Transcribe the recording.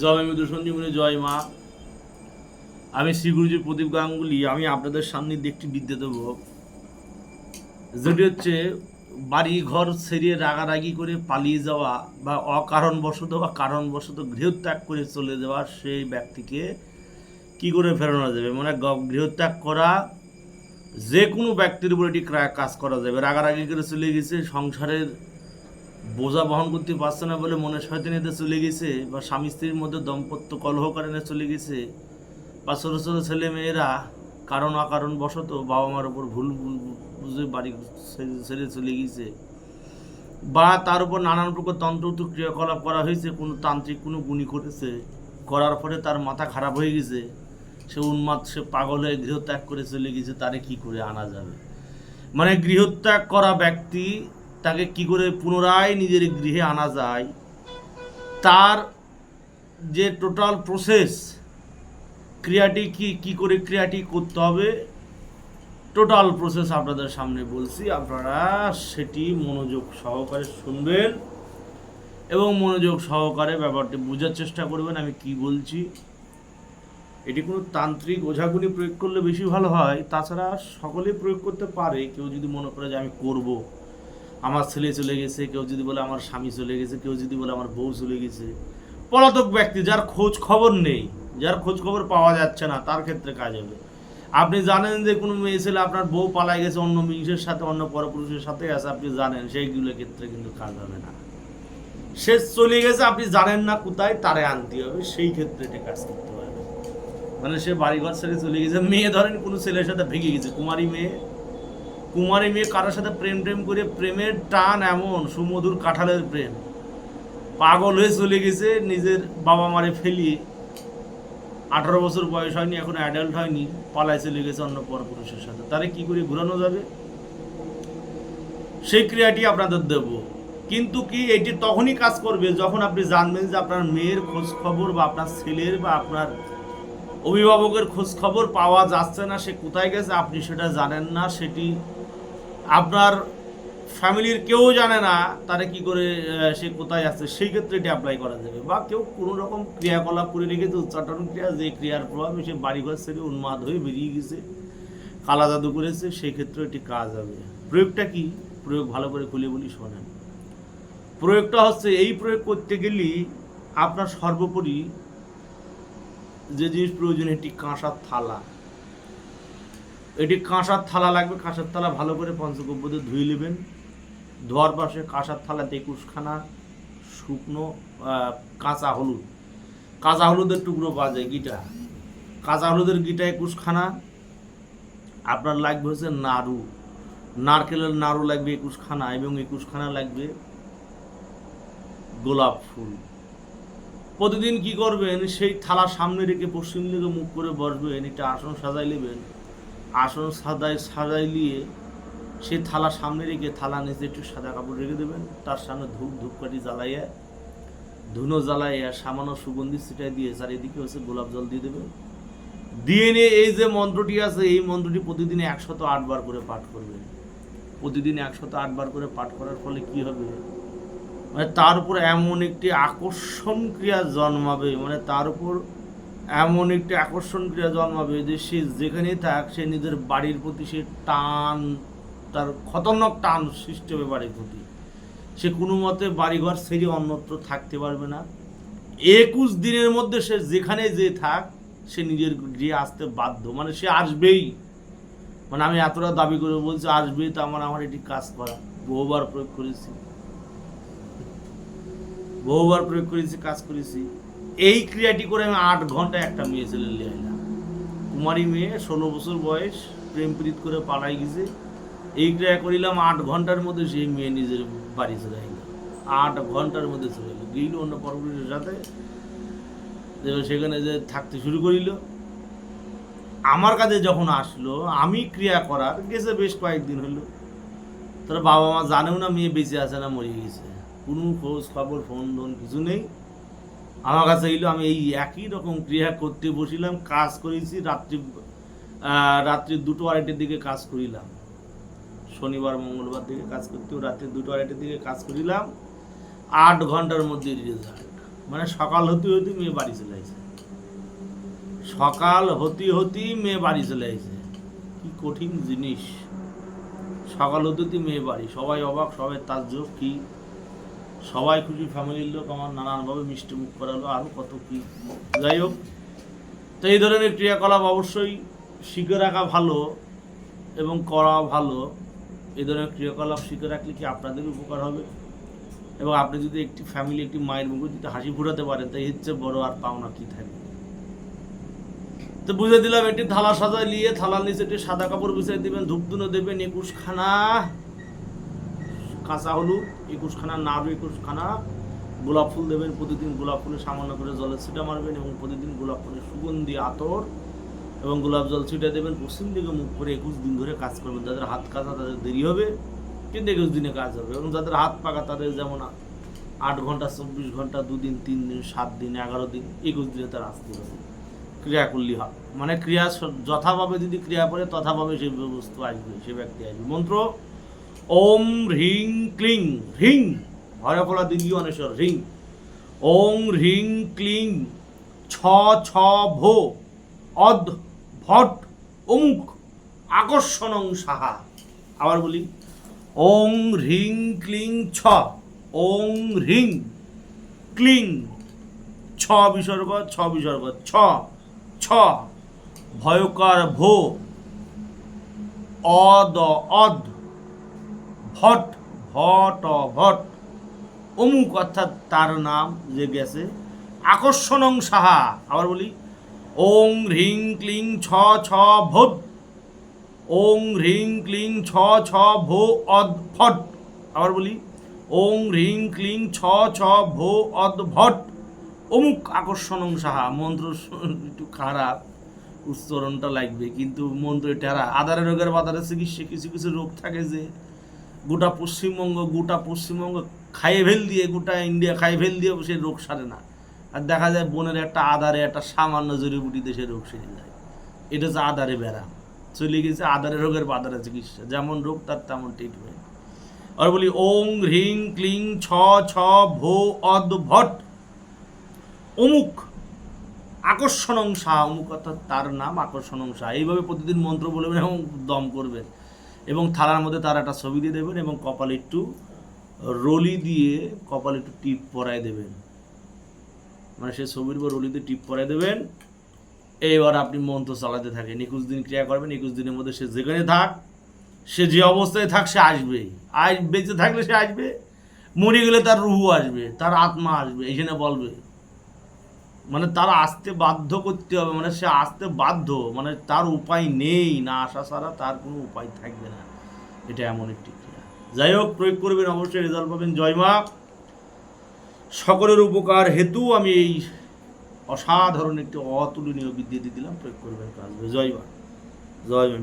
জয় মৃদু সঞ্জীবনী, জয় মা। আমি শ্রী গুরুজি প্রদীপ গাঙ্গুলি। আমি আপনাদের সামনে দিয়ে একটি বিদ্যা দেব, যেটি হচ্ছে বাড়ি ঘর ছেড়ে রাগারাগি করে পালিয়ে যাওয়া বা অকারণবশত বা কারণবশত গৃহত্যাগ করে চলে যাওয়া সেই ব্যক্তিকে কি করে ফেরানো যাবে। মানে গৃহত্যাগ করা যে কোনো ব্যক্তির উপর এটি কাজ করা যাবে। রাগারাগি করে চলে গেছে, সংসারের বোঝা বহন করতে পারছে না বলে মনে শয়তানিতে চলে গেছে, বা স্বামী স্ত্রীর মধ্যে দাম্পত্য কলহ কারণে চলে গেছে, বা ছোটো ছোটো ছেলে মেয়েরা কারণ অকারণ বশত বাবা মার উপর ভুল বুঝে বাড়ি ছেড়ে চলে গেছে, বা তার উপর নানান প্রকার তন্ত্রত ক্রিয়াকলাপ করা হয়েছে, কোনো তান্ত্রিক কোনো গুণী করেছে, করার পরে তার মাথা খারাপ হয়ে গেছে, সে উন্মাদ, সে পাগল হয়ে গৃহত্যাগ করে চলে গেছে। তারে কি করে আনা যাবে? মানে গৃহত্যাগ করা ব্যক্তি, তাকে কি করে পুনরায় নিজের গৃহে আনা যায়, তার যে টোটাল প্রসেস, ক্রিয়াটি কি করে ক্রিয়াটি করতে হবে, টোটাল প্রসেস আপনাদের সামনে বলছি। আপনারা সেটি মনোযোগ সহকারে শুনবেন এবং মনোযোগ সহকারে ব্যাপারটি বোঝার চেষ্টা করবেন আমি কি বলছি। এটি কোনো তান্ত্রিক ওঝাগুনি প্রয়োগ করলে বেশি ভালো হয়, তাছাড়া সকলেই প্রয়োগ করতে পারে। কেউ যদি মনে করে যে আমি করব, আমার ছেলে চলে গেছে, কেউ যদি বলে আমার স্বামী চলে গেছে, কেউ যদি বলে আমার বউ চলে গেছে, পলাতক ব্যক্তি যার খোঁজ খবর নেই, যার খোঁজ খবর পাওয়া যাচ্ছে না, তার ক্ষেত্রে কাজ হবে। আপনি জানেন যে কোনো মেয়ে ছেলে আপনার বউ পালাই গেছে, অন্য মেয়ের সাথে, অন্য পরপুরুষের সাথে আছে, আপনি জানেন, সেইগুলোর ক্ষেত্রে কিন্তু কাজ হবে না। সে চলে গেছে, আপনি জানেন না কোথায়, তারে আনতে হবে, সেই ক্ষেত্রে এটা কাজ করতে হবে। মানে সে বাড়িঘর ছেড়ে চলে গেছে, মেয়ে ধরেন কোনো ছেলের সাথে ভেঙে গেছে, কুমারী মেয়ে কারোর সাথে প্রেম করে, প্রেমের টান এমন সুমধুর কাঁঠালের প্রেম, পাগল হয়ে চলে গেছে, নিজের বাবা মারে ফেলিয়ে, 18 বছর বয়স হয়নি, এখন অ্যাডাল্ট হয়নি, পালায় চলে গেছে অন্য পরপুরুষের সাথে, তারে কি করে ঘুরানো যাবে, সেই ক্রিয়াটি আপনাদের দেব। কিন্তু কি এটি তখনই কাজ করবে যখন আপনি জানবেন যে আপনার মেয়ের খোঁজ খবর বা আপনার ছেলের বা আপনার অভিভাবকের খোঁজ খবর পাওয়া যাচ্ছে না, সে কোথায় গেছে আপনি সেটা জানেন না, সেটি আপনার ফ্যামিলির কেউ জানে না, তারা কি করে সে কোথায় আছে, সেই ক্ষেত্রে এটি অ্যাপ্লাই করা যাবে। বা কেউ কোনো রকম ক্রিয়াকলাপ করে রেখেছে, উচ্চাটন ক্রিয়া, যে ক্রিয়ার প্রভাবে সে বাড়িঘর ছেড়ে উন্মাদ হয়ে বেরিয়ে গেছে, কালা জাদু করেছে, সেই ক্ষেত্রে এটি কাজ হবে। প্রয়োগটা কি? প্রয়োগ ভালো করে খুলে বলি, শোনেন। প্রয়োগটা হচ্ছে, এই প্রয়োগ করতে গেলেই আপনার সর্বোপরি যে জিনিস প্রয়োজন, এটি কাঁসার থালা। এটি কাঁসার থালা লাগবে। কাঁসার থালা ভালো করে পঞ্চগব্য দিয়ে ধুয়ে নেবেন। ধোয়ার পাশে কাঁসার থালাতে 21খানা শুকনো কাঁচা হলুদের টুকরো পাওয়া যায়, গিটা, কাঁচা হলুদের গিটা 21খানা। আপনার লাগবে হচ্ছে নাড়ু, নারকেলের নাড়ু লাগবে 21খানা, এবং 21খানা লাগবে গোলাপ ফুল। প্রতিদিন কি করবেন, সেই থালা সামনে রেখে পশ্চিম দিকে মুখ করে বসবেন, একটা আসন সাজাই নেবেন। আসন সাজাই নিয়ে সেই থালা সামনে রেখে থালা নিচে একটু সাদা কাপড় রেখে দেবেন, তার সামনে ধূপকাঠি জ্বালাইয়া, ধুনো জ্বালাইয়া, সামান্য সুগন্ধি ছিটাই দিয়ে চারিদিকে হচ্ছে গোলাপ জল দিয়ে দেবেন। দিয়ে নিয়ে এই যে মন্ত্রটি আছে, এই মন্ত্রটি প্রতিদিন 108 বার করে পাঠ করবেন। প্রতিদিন 108 বার করে পাঠ করার ফলে কি হবে, মানে তার উপর এমন একটি আকর্ষণ ক্রিয়া জন্মাবে, মানে তার উপর এমন একটি আকর্ষণ ক্রিয়া জন্মাবে যে সে যেখানেই থাক, সে নিজের বাড়ির প্রতি সে টান, তার খতরনাক টান সৃষ্টি হবে বাড়ির প্রতি। সে কোনো মতে বাড়িঘর ছেড়ে অন্যত্র থাকতে পারবে না। 21 দিনের মধ্যে সে যেখানে যে থাক, সে নিজের গৃহে আসতে বাধ্য, মানে সে আসবেই। মানে আমি এতটা দাবি করে বলছি, আসবেই। তো আমার এটি কাজ করা, বহুবার প্রয়োগ করেছি, কাজ করেছি। এই ক্রিয়াটি করে আমি 8 ঘন্টা একটা মেয়ে ছেলে নিয়ে এলাম। কুমারী মেয়ে, 16 বছর বয়স, প্রেম প্রীত করে পালাই গেছে। এই ক্রিয়া করিলাম 8 ঘন্টার মধ্যে, সেই মেয়ে নিজের বাড়ি চলে এলো। 8 ঘন্টার মধ্যে চলে এলো, গেল অন্য পরপুরুষের সাথে, সেখানে যে থাকতে শুরু করিল। আমার কাছে যখন আসলো, আমি ক্রিয়া করার গেছে বেশ কয়েকদিন হলো, তারা বাবা মা জানেও না মেয়ে বেঁচে আছে না মরে গেছে, কোনো খোঁজ খবর, ফোন টোন কিছু নেই। আমার কাছে এলো, আমি এই একই রকম ক্রিয়া করতে বসিলাম, কাজ করেছি। রাত্রি 2-2:30 দিকে কাজ করিলাম, শনিবার মঙ্গলবার দিকে কাজ করতেও রাত্রি 2-2:30 দিকে কাজ করিলাম। 8 ঘন্টার মধ্যে রেজাল্ট। মানে সকাল হতে হতে মেয়ে বাড়ি চলে আসে, সকাল হতে হতেই মেয়ে বাড়ি চলে আসে। কি কঠিন জিনিস, সকাল হতে হতে মেয়ে বাড়ি। সবাই অবাক, সবাই তাজ্জব, কি সবাই খুশি, ফ্যামিলির লোক আমার নানানভাবে মিষ্টি মুখ করালো, আরও কত কি। যাই হোক, তো এই ধরনের ক্রিয়াকলাপ অবশ্যই শিখে রাখা ভালো এবং করা ভালো। এই ধরনের ক্রিয়াকলাপ শিখে রাখলে কি আপনাদের উপকার হবে, এবং আপনি যদি একটি ফ্যামিলি, একটি মায়ের মুখে যদি হাসি ফুটাতে পারেন, তাই হচ্ছে বড় আর পাওনা কি থাকবে। তো বুঝে দিলাম, একটি থালা সাজায় নিয়ে থালার নিচে একটি সাদা কাপড় বিছিয়ে দেবেন, ধূপধুনো দেবেন 21খানা কাঁচা হলুদ, 21খানা নাড়ু, 21খানা গোলাপ ফুল দেবেন। প্রতিদিন গোলাপ ফুলে সামান্য করে জলের ছিটা মারবেন এবং প্রতিদিন গোলাপ ফুলের সুগন্ধি আতর এবং গোলাপ জল ছিটা দেবেন। পশ্চিম দিকে মুখ করে 21 দিন ধরে কাজ করবেন। যাদের হাত কাঁচা তাদের দেরি হবে, কিন্তু 21 দিনে কাজ হবে। এবং যাদের হাত পাকা তাদের যেমন 8 ঘন্টা, 24 ঘন্টা, 2 দিন, 3 দিন, 7 দিন, 11 দিন, 21 দিনে তার আসতে হবে। ক্রিয়া করলে হবে, মানে ক্রিয়া যথাভাবে যদি ক্রিয়া করে তথাভাবে সেই বস্তু আসবে, সে ব্যক্তি আসবে। মন্ত্র ওম হ্রিং ক্লিং, হ্রিং হরে ফলা দিদি অনেশ্বর, হ্রিং ওম হ্রিং ক্লিং ছ ছ ভো অদ ভট অমুক আকর্ষণং সাহা। আবার বলি, ওং হ্রিং ক্লিং ছ, ওং হ্রিং ক্লিং ছ বিসর্গ, ছ বিসর্গ, ছ ছ ভয়কার ভো অদ অদ ভট ভট ভট অমুক, অর্থাৎ তার নাম যে গেছে, আকর্ষণং সাহা। আবার বলি, ওং হ্রিং ক্লিং ছ ছ ভোট, ওং হ্রিং ক্লিং ছ ছ ভো অদ ফট। আবার বলি, ওং হ্রিং ক্লিং ছ ছ ভো অদ ভট অমুক আকর্ষণং সাহা। মন্ত্র একটু খারাপ, উচ্চারণটা লাগবে, কিন্তু মন্ত্র এটা আদারে রোগের বাদারে চিকিৎসা। কিছু কিছু রোগ থাকে যে গোটা পশ্চিমবঙ্গ খাইয়ে ফেল দিয়ে, গোটা ইন্ডিয়া খাইয়ে ফেল দিয়ে সে রোগ সারে না। আর দেখা যায় বনের একটা আদারে একটা সামান্য জড়িবুটিতে সে রোগ সেরে যায়। এটা হচ্ছে আদারে বেড়া, চলে গেছে আদারে রোগের বাদারে চিকিৎসা। যেমন রোগ তার তেমন ট্রিটমেন্ট। আর বলি, ওং হ্রিং ক্লিং ছ ছ ভো অদ ভট অমুক আকর্ষণং সাহা। অমুক অর্থাৎ তার নাম আকর্ষণং সাহা। এইভাবে প্রতিদিন মন্ত্র বলবেন এবং দম করবেন, এবং থালার মধ্যে তার একটা ছবি দিয়ে দেবেন এবং কপালে একটু রলি দিয়ে কপালে একটু টিপ পরায় দেবেন, মানে সে ছবির উপর রলি দিয়ে টিপ পরায় দেবেন। এইবার আপনি মন্ত্র চালাতে থাকেন, 21 দিন ক্রিয়া করবেন। 21 দিনের মধ্যে সে যেখানে থাক, সে যে অবস্থায় থাক, সে আসবেই। আজ বেঁচে থাকলে সে আসবে, মরে গেলে তার রুহু আসবে, তার আত্মা আসবে, এখানে বলবে। মানে তারা আসতে বাধ্য করতে হবে, মানে সে আসতে বাধ্য, মানে তার উপায় নেই, না আসা ছাড়া তার কোনো উপায় থাকবে না। এটা এমন একটি ক্রিয়া। যাই হোক, প্রয়োগ করবেন, অবশ্যই রেজাল্ট পাবেন। জয় মা। সকলের উপকার হেতু আমি এই অসাধারণ একটি অতুলনীয় বিদ্যা দিয়ে দিলাম, প্রয়োগ করবেন, কাজ হবে। জয় মা, জয় মা।